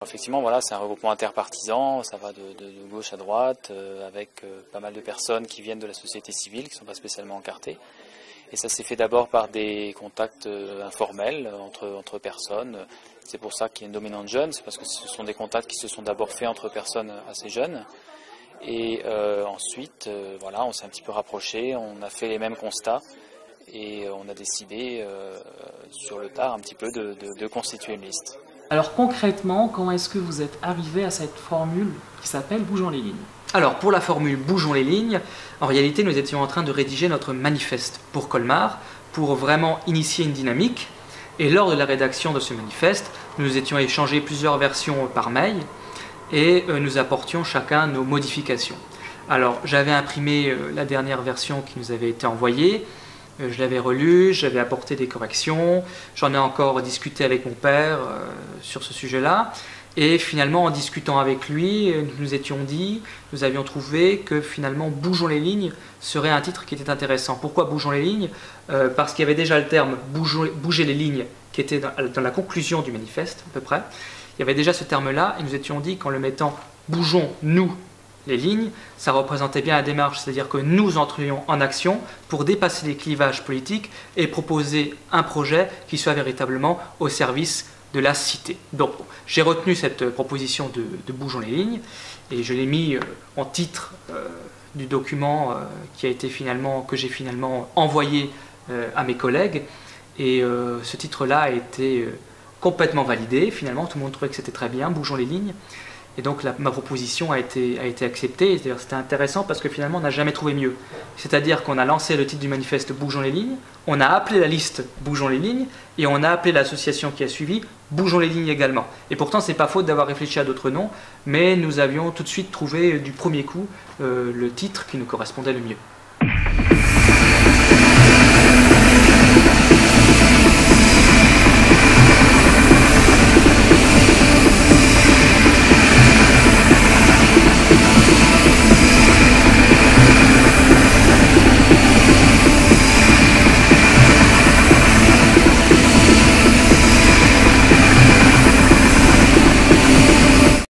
Effectivement, voilà, c'est un regroupement interpartisan, ça va de gauche à droite, avec pas mal de personnes qui viennent de la société civile, qui ne sont pas spécialement encartées. Et ça s'est fait d'abord par des contacts informels entre personnes. C'est pour ça qu'il y a une dominante jeune, c'est parce que ce sont des contacts qui se sont d'abord faits entre personnes assez jeunes. Et ensuite, voilà, on s'est un petit peu rapprochés, on a fait les mêmes constats et on a décidé sur le tard un petit peu de constituer une liste. Alors concrètement, comment est-ce que vous êtes arrivé à cette formule qui s'appelle « Bougeons les lignes » ? Alors pour la formule « Bougeons les lignes », en réalité nous étions en train de rédiger notre manifeste pour Colmar, pour vraiment initier une dynamique. Et lors de la rédaction de ce manifeste, nous étions échangés plusieurs versions par mail et nous apportions chacun nos modifications. Alors j'avais imprimé la dernière version qui nous avait été envoyée, je l'avais relue, j'avais apporté des corrections, j'en ai encore discuté avec mon père sur ce sujet-là. Et finalement, en discutant avec lui, nous avions trouvé que finalement « Bougeons les lignes » serait un titre qui était intéressant. Pourquoi « Bougeons les lignes » Parce qu'il y avait déjà le terme « bouger les lignes » qui était dans la conclusion du manifeste, à peu près. Il y avait déjà ce terme-là, et nous étions dit qu'en le mettant « Bougeons, nous » les lignes, ça représentait bien la démarche, c'est-à-dire que nous entrions en action pour dépasser les clivages politiques et proposer un projet qui soit véritablement au service de la cité. Donc j'ai retenu cette proposition de Bougeons les lignes et je l'ai mis en titre du document que j'ai finalement envoyé à mes collègues, et ce titre-là a été complètement validé. Finalement, tout le monde trouvait que c'était très bien, Bougeons les lignes. Et donc ma proposition a été acceptée. C'était intéressant parce que finalement on n'a jamais trouvé mieux. C'est-à-dire qu'on a lancé le titre du manifeste Bougeons les lignes, on a appelé la liste Bougeons les lignes, et on a appelé l'association qui a suivi Bougeons les lignes également. Et pourtant c'est pas faute d'avoir réfléchi à d'autres noms, mais nous avions tout de suite trouvé du premier coup le titre qui nous correspondait le mieux.